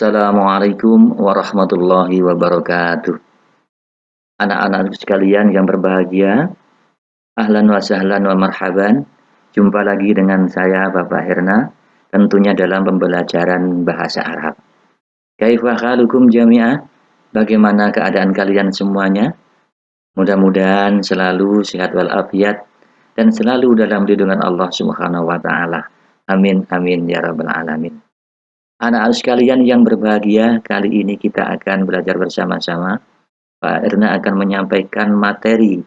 Assalamualaikum warahmatullahi wabarakatuh. Anak-anak sekalian yang berbahagia, ahlan wa sahlan wa marhaban. Jumpa lagi dengan saya Bapak Herna, tentunya dalam pembelajaran bahasa Arab. Kaifa halukum jami'ah? Bagaimana keadaan kalian semuanya? Mudah-mudahan selalu sehat walafiat dan selalu dalam lindungan Allah Subhanahu wa taala. Amin amin ya rabbal alamin. Anak-anak sekalian yang berbahagia, kali ini kita akan belajar bersama-sama. Pak Erna akan menyampaikan materi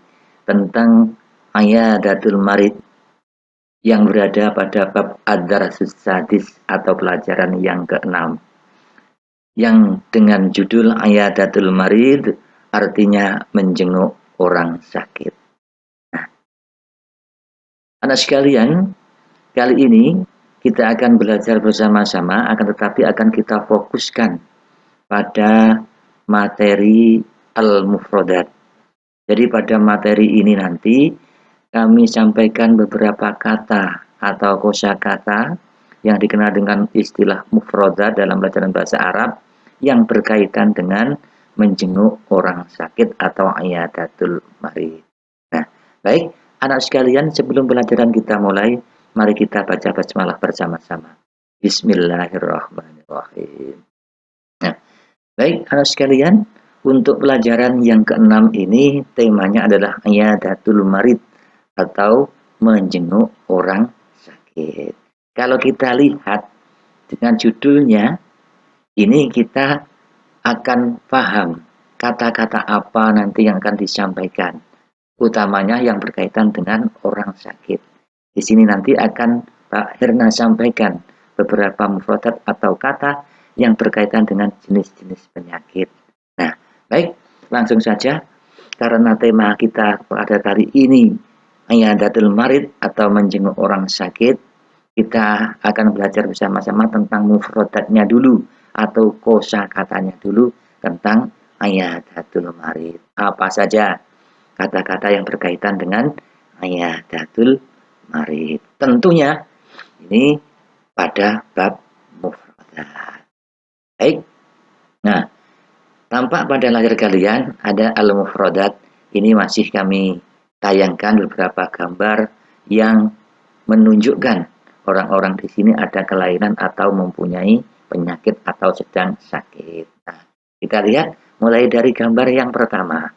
tentang Ayadatul Marid yang berada pada bab Ad-Darsus Sadis atau pelajaran yang ke-6. Yang dengan judul Ayadatul Marid artinya menjenguk orang sakit. Nah, anak sekalian, kali ini kita akan belajar bersama-sama, akan tetapi akan kita fokuskan pada materi al-mufradat. Jadi pada materi ini nanti kami sampaikan beberapa kata atau kosakata yang dikenal dengan istilah mufradat dalam pelajaran bahasa Arab yang berkaitan dengan menjenguk orang sakit atau ayadatul marid. Nah, baik anak sekalian, sebelum pelajaran kita mulai, mari kita baca basmalah bersama-sama. Bismillahirrahmanirrahim. Nah, baik anak sekalian, untuk pelajaran yang ke-6 ini temanya adalah Ayadatul Marid atau menjenguk orang sakit. Kalau kita lihat dengan judulnya, ini kita akan paham kata-kata apa nanti yang akan disampaikan, utamanya yang berkaitan dengan orang sakit. Di sini nanti akan Pak Herna sampaikan beberapa mufradat atau kata yang berkaitan dengan jenis-jenis penyakit. Nah, baik, langsung saja karena tema kita pada kali ini Ayadatul Marid atau menjenguk orang sakit, kita akan belajar bersama-sama tentang mufradatnya dulu atau kosakatanya dulu tentang Ayadatul Marid. Apa saja kata-kata yang berkaitan dengan Ayadatul Marid? Tentunya ini pada bab mufradat. Baik. Nah, tampak pada layar kalian ada al-mufradat. Ini masih kami tayangkan beberapa gambar yang menunjukkan orang-orang di sini ada kelainan atau mempunyai penyakit atau sedang sakit. Nah, kita lihat mulai dari gambar yang pertama.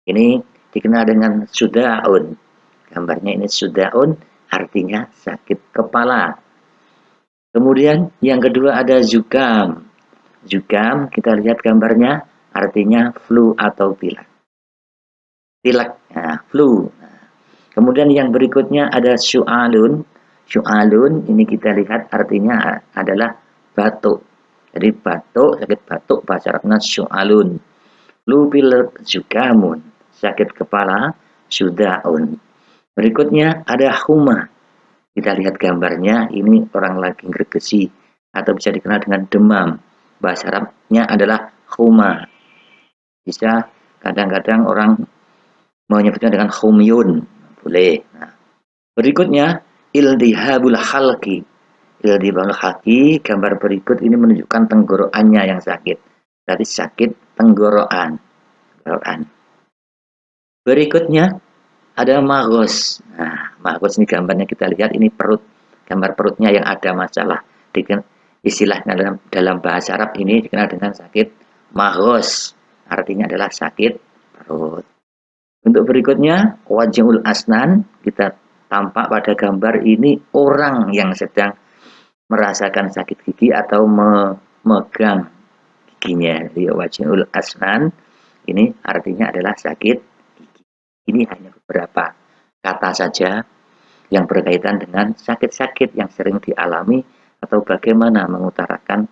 Ini dikenal dengan sudaun. Gambarnya ini sudaun, artinya sakit kepala. Kemudian yang kedua ada zukam. Zukam, kita lihat gambarnya, artinya flu atau pilek. Pilek, nah, flu. Nah, kemudian yang berikutnya ada syu'alun. Syu'alun ini kita lihat artinya adalah batuk. Jadi batuk, sakit batuk bahasa Arabnya syu'alun. Flu pilek zukamun, sakit kepala sudaun. Berikutnya ada humah. Kita lihat gambarnya, ini orang lagi gergesi atau bisa dikenal dengan demam. Bahasa Arabnya adalah humah. Bisa kadang-kadang orang menyebutnya dengan humyun, boleh. Nah, berikutnya iltihabul halqi. Iltihabul halqi, gambar berikut ini menunjukkan tenggorokannya yang sakit. Berarti sakit tenggorokan. Berikutnya ada magos. Nah, magos ini gambarnya kita lihat, ini perut. Gambar perutnya yang ada masalah. Istilahnya dalam bahasa Arab ini dikenal dengan sakit magos. Artinya adalah sakit perut. Untuk berikutnya, wajhul asnan, kita tampak pada gambar ini orang yang sedang merasakan sakit gigi atau memegang giginya. Jadi wajhul asnan ini artinya adalah sakit gigi. Ini hanya beberapa kata saja yang berkaitan dengan sakit-sakit yang sering dialami atau bagaimana mengutarakan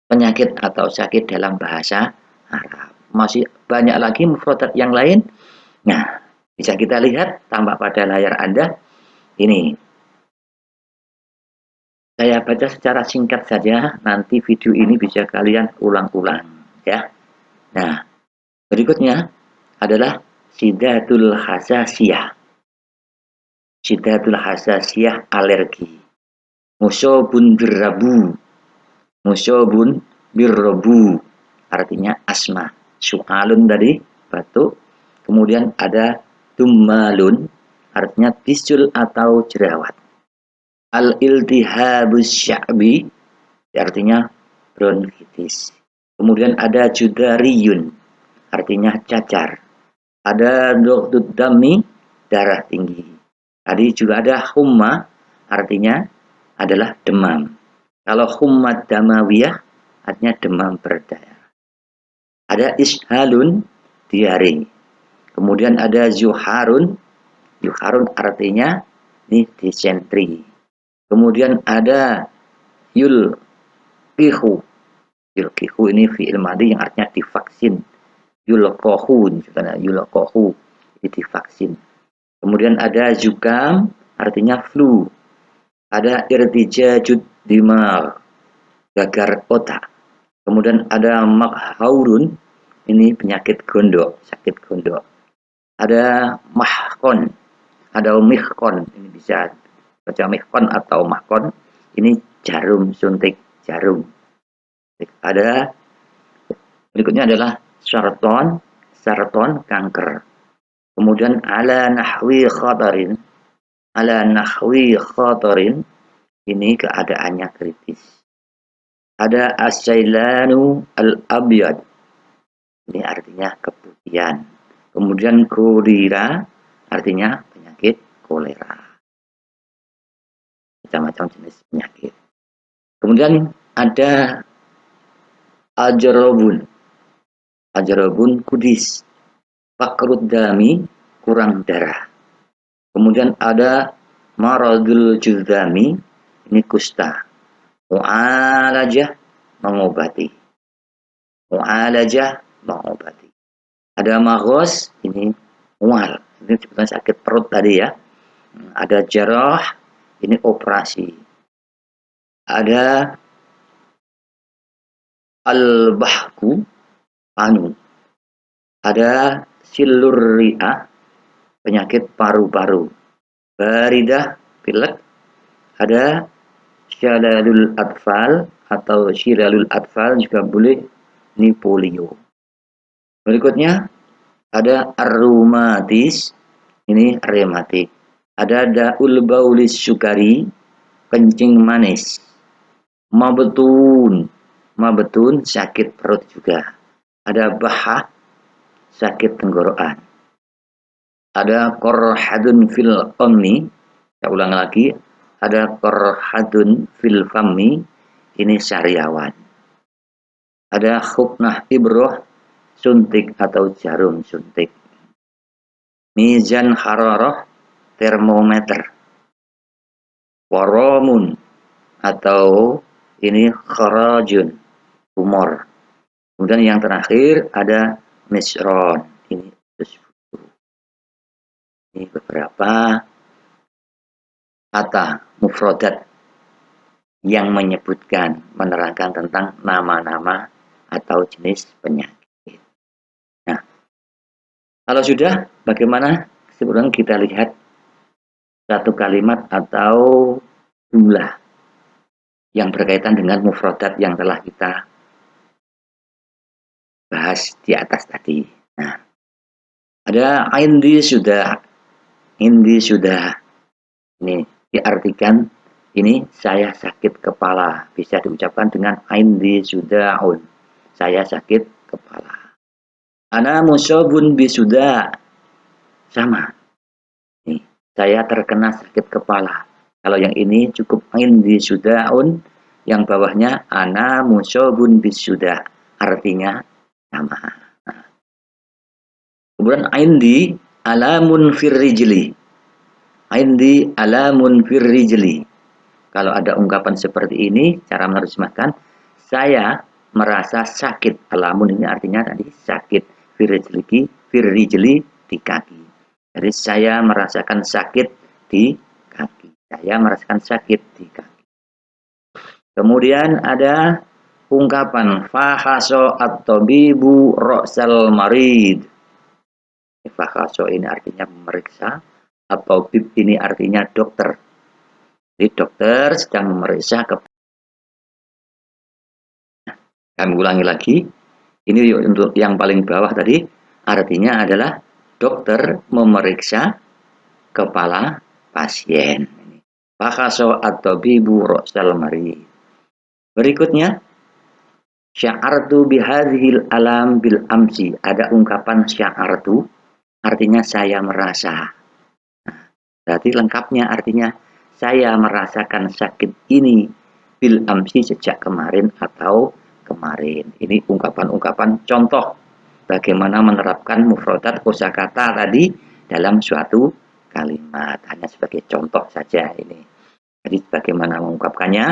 penyakit atau sakit dalam bahasa Arab. Masih banyak lagi mufradat yang lain. Nah, bisa kita lihat tampak pada layar Anda. Ini saya baca secara singkat saja, nanti video ini bisa kalian ulang-ulang ya. Nah, berikutnya adalah sidatul hasasiyah. Sidatul hasasiyah alergi. Musobun birabu. Musobun birrobu, artinya asma. Su'alun tadi batuk. Kemudian ada tummalun, artinya bisul atau jerawat. Al-iltihabus sya'bi, artinya bronkitis. Kemudian ada judariyun, artinya cacar. Ada doktud dami, darah tinggi. Tadi juga ada humma, artinya adalah demam. Kalau hummat damawiyah, artinya demam berdarah. Ada ishalun, diare. Kemudian ada zuharun, zuharun artinya ini disentri. Kemudian ada yulqihu, yulqihu ini fi'il madhi yang artinya divaksin. Yulqahu, misalnya yulqahu, ini divaksin. Kemudian ada zukam, artinya flu. Ada irtijajud dimar, gagar otak. Kemudian ada makhaurun, ini penyakit gondok, sakit gondok. Ada mahkon, ada mihkon, ini bisa baca mihkon atau mahkon, ini jarum suntik jarum. Ada berikutnya adalah sarton kanker. Kemudian ala nahwi khatarin, ini keadaannya kritis. Ada asyailanu al-abyad, ini artinya keputihan. Kemudian kolera, artinya penyakit kolera. Macam-macam jenis penyakit. Kemudian ada ajarobun, kudis. Fakrud dami, kurang darah. Kemudian ada maradul juzami, ini kusta. Mu'alajah, mengobati. Ada magos, ini mual. Ini sebetulnya sakit perut tadi ya. Ada jarah, ini operasi. Ada al-bahku, anu. Ada silurri'ah, penyakit paru-paru. Baridah, pilek. Ada syalalul atfal atau syilalul atfal juga boleh, ini polio. Berikutnya ada arumatis, ini rematik. Ada daul baulis sukari, kencing manis. Mabetun, sakit perut juga. Ada bahah, sakit tenggorokan. Ada korhadun fil omni, saya ulang lagi. Ada korhadun fil fammi, ini sariawan. Ada khuknah ibroh, suntik atau jarum suntik. Mizan hararah, termometer. Waramun atau ini kharajun, tumor. Kemudian yang terakhir ada misron, ini usus buntu. Ini beberapa kata mufradat yang menerangkan tentang nama-nama atau jenis penyakit. Nah, kalau sudah, bagaimana kesimpulan kita lihat satu kalimat atau jumlah yang berkaitan dengan mufradat yang telah kita bahas di atas tadi. Nah, ada indi sudah, ini diartikan, ini saya sakit kepala, bisa diucapkan dengan indi sudaun, saya sakit kepala. Ana musobun bisuda, sama, nih, saya terkena sakit kepala. Kalau yang ini cukup indi sudaun, yang bawahnya ana musobun bisuda, artinya sama. Nah. Kemudian indi alamun firrijli, indi alamun firrijli. Kalau ada ungkapan seperti ini, cara menerjemahkan, saya merasa sakit. Alamun ini artinya tadi sakit. Firrijli di kaki. Jadi saya merasakan sakit di kaki. Saya merasakan sakit di kaki. Kemudian ada ungkapan fahaso at-tabibu ra'sal marid. Fahaso ini artinya memeriksa, atau bib ini artinya dokter. Jadi dokter sedang memeriksa Kami ulangi lagi. Ini untuk yang paling bawah tadi, artinya adalah dokter memeriksa kepala pasien. Fakaso at-tabibu ra'sal marid. Berikutnya, sya'artu bihadhil alam bil amsi. Ada ungkapan sya'artu, artinya saya merasa. Berarti lengkapnya artinya saya merasakan sakit ini bil amsi sejak kemarin atau kemarin. Ini ungkapan-ungkapan contoh bagaimana menerapkan mufradat kosakata tadi dalam suatu kalimat. Hanya sebagai contoh saja ini. Jadi bagaimana mengungkapkannya,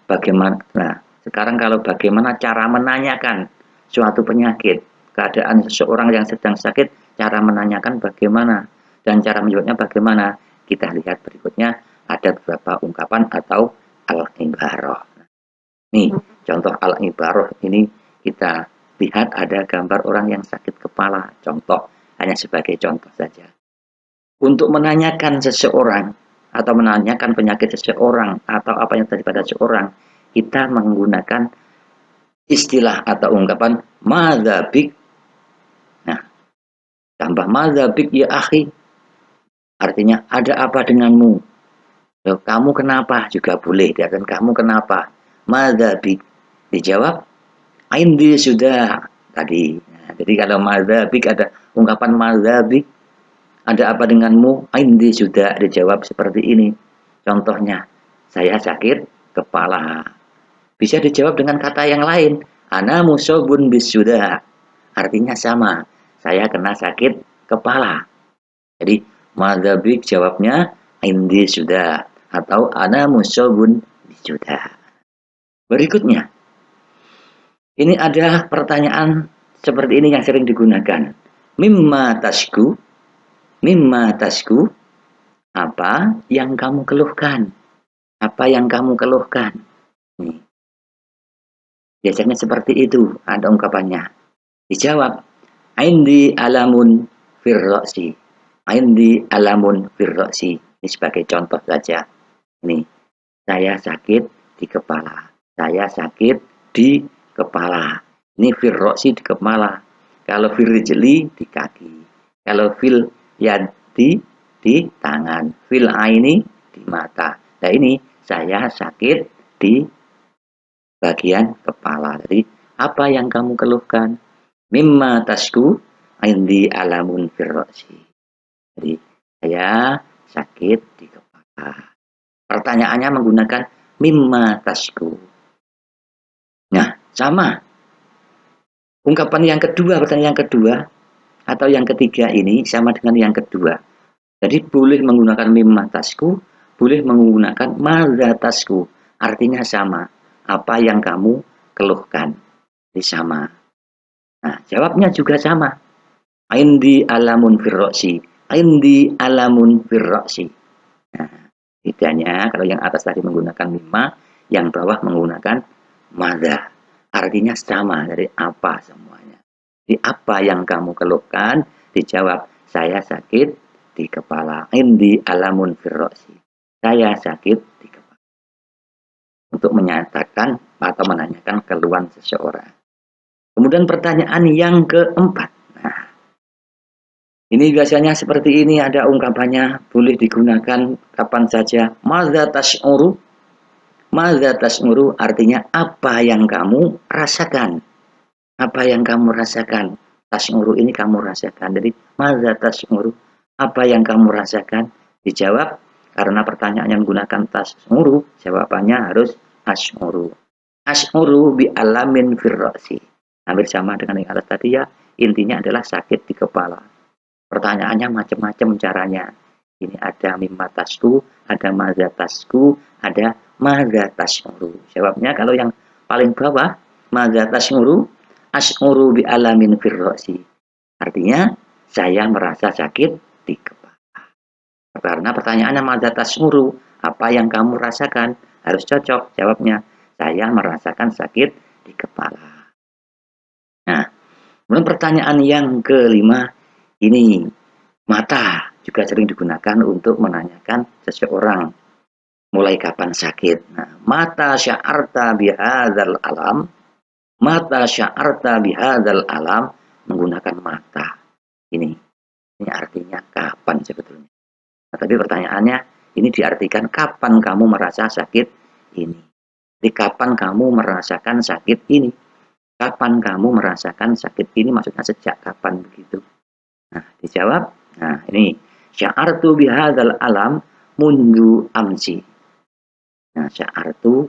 bagaimana. Nah, sekarang kalau bagaimana cara menanyakan suatu penyakit, keadaan seseorang yang sedang sakit, cara menanyakan bagaimana dan cara menjawabnya bagaimana. Kita lihat berikutnya ada beberapa ungkapan atau al-ibarah. Nih, contoh al-ibarah ini kita lihat ada gambar orang yang sakit kepala. Contoh, hanya sebagai contoh saja. Untuk menanyakan seseorang atau menanyakan penyakit seseorang atau apa yang terjadi pada seseorang, kita menggunakan istilah atau ungkapan madzabik. Nah, tambah madzabik ya akhi. Artinya ada apa denganmu? Loh, kamu kenapa? Juga boleh. Dan kamu kenapa? Madzabik. Dijawab, indi sudah tadi. Nah, jadi kalau madzabik ada ungkapan madzabik, ada apa denganmu? Indi sudah. Dijawab seperti ini. Contohnya, saya sakit kepala. Bisa dijawab dengan kata yang lain. Ana musobun bis sudah. Artinya sama. Saya kena sakit kepala. Jadi madzabik jawabnya indi sudah atau ana musobun bis sudah. Berikutnya, ini ada pertanyaan seperti ini yang sering digunakan. Mimma tasku, apa yang kamu keluhkan? Apa yang kamu keluhkan? Nih. Biasanya seperti itu ada ungkapannya. Dijawab, indi alamun firroksi. Indi alamun firroksi. Ini sebagai contoh saja. Ini, saya sakit di kepala. Saya sakit di kepala. Ini firroksi di kepala. Kalau firrijli di kaki. Kalau fil yadi di tangan. Fil aini di mata. Nah ini saya sakit di bagian kepala. Jadi apa yang kamu keluhkan? Mimma tasku indi alamun firroksi. Jadi saya sakit di kepala. Pertanyaannya menggunakan mimma tasku. Nah, sama. Ungkapan yang kedua, pertanyaan yang kedua atau yang ketiga ini sama dengan yang kedua. Jadi boleh menggunakan mimma tasku, boleh menggunakan madza tasku. Artinya sama. Apa yang kamu keluhkan. Ini sama. Nah, jawabnya juga sama. Indi alamun firroksi. Indi alamun firroksi. Nah, bedanya kalau yang atas tadi menggunakan mimma, yang bawah menggunakan madza. Artinya sama dari apa semuanya. Di apa yang kamu keluhkan, dijawab, saya sakit di kepala. Indi alamun firroksi. Saya sakit di kepala. Untuk menyatakan atau menanyakan keluhan seseorang. Kemudian pertanyaan yang keempat. Nah, ini biasanya seperti ini ada ungkapannya, boleh digunakan kapan saja. Madza tas'uru? Madza tas'uru artinya apa yang kamu rasakan. Apa yang kamu rasakan. Tas'uru ini kamu rasakan. Jadi madza tas'uru? Apa yang kamu rasakan? Dijawab karena pertanyaannya menggunakan tas'uru, jawabannya harus as'uru. As'uru bi alamin firrosi. Hampir sama dengan yang atas tadi ya. Intinya adalah sakit di kepala. Pertanyaannya macam-macam caranya. Ini ada mimma tasku, ada madza tasku, ada madza tas'uru. Jawabnya kalau yang paling bawah, madza tas'uru, as'uru bi alamin firrosi. Artinya, saya merasa sakit di kepala. Karena pertanyaannya madza tas'uru, apa yang kamu rasakan? Harus cocok jawabnya. Saya merasakan sakit di kepala. Nah, kemudian pertanyaan yang kelima, ini mata juga sering digunakan untuk menanyakan seseorang mulai kapan sakit. Nah, mata sya'arta bihadzal alam, Mata sya'arta bihadzal alam, menggunakan mata. Ini artinya kapan sebetulnya. Nah, tapi pertanyaannya, ini diartikan kapan kamu merasa sakit ini. Jadi kapan kamu merasakan sakit ini? Kapan kamu merasakan sakit ini? Maksudnya sejak kapan begitu? Nah, dijawab. Nah, ini sya'artu bihadzal alam mundu amsi. Nah, sya'artu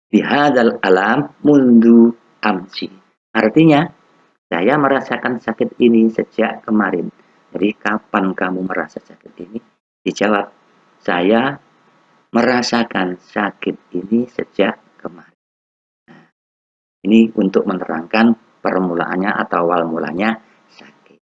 bihadzal alam mundu amsi. Artinya, saya merasakan sakit ini sejak kemarin. Jadi, kapan kamu merasa sakit ini? Dijawab, saya merasakan sakit ini sejak kemarin. Nah, ini untuk menerangkan permulaannya atau awal mulanya sakit.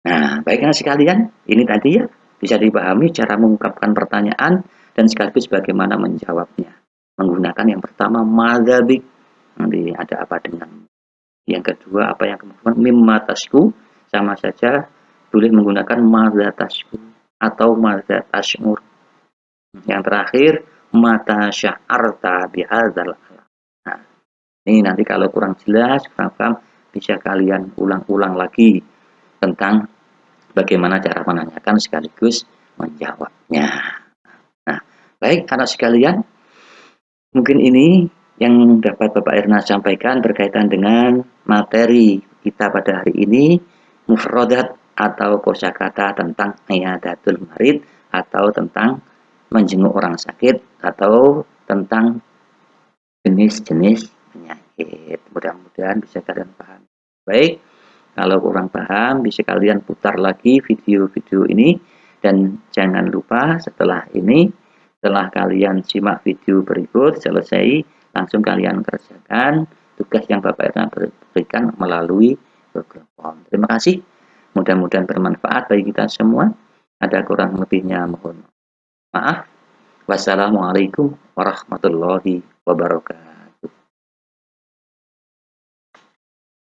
Nah, baiklah sekalian, ini tadi ya bisa dipahami cara mengungkapkan pertanyaan dan sekaligus bagaimana menjawabnya. Menggunakan yang pertama madzabik. Nanti ada apa dengan yang kedua apa yang kemudian mimma tasku, sama saja boleh menggunakan madza tasku atau madza tasmur. Yang terakhir mata sya'arta bihadzal alam. Nah, ini nanti kalau kurang jelas, kurang paham, bisa kalian ulang-ulang lagi tentang bagaimana cara menanyakan sekaligus menjawabnya. Nah, baik anak sekalian, mungkin ini yang dapat Bapak Erna sampaikan berkaitan dengan materi kita pada hari ini, mufradat atau kosakata tentang iyadatul marid atau tentang menjenguk orang sakit atau tentang jenis-jenis penyakit. Mudah-mudahan bisa kalian paham. Baik, kalau kurang paham bisa kalian putar lagi video-video ini dan jangan lupa setelah ini, setelah kalian simak video berikut selesai, langsung kalian kerjakan tugas yang Bapak Erna berikan melalui Google Form. Terima kasih. Mudah-mudahan bermanfaat bagi kita semua. Ada kurang lebihnya mohon maaf. Wassalamualaikum warahmatullahi wabarakatuh.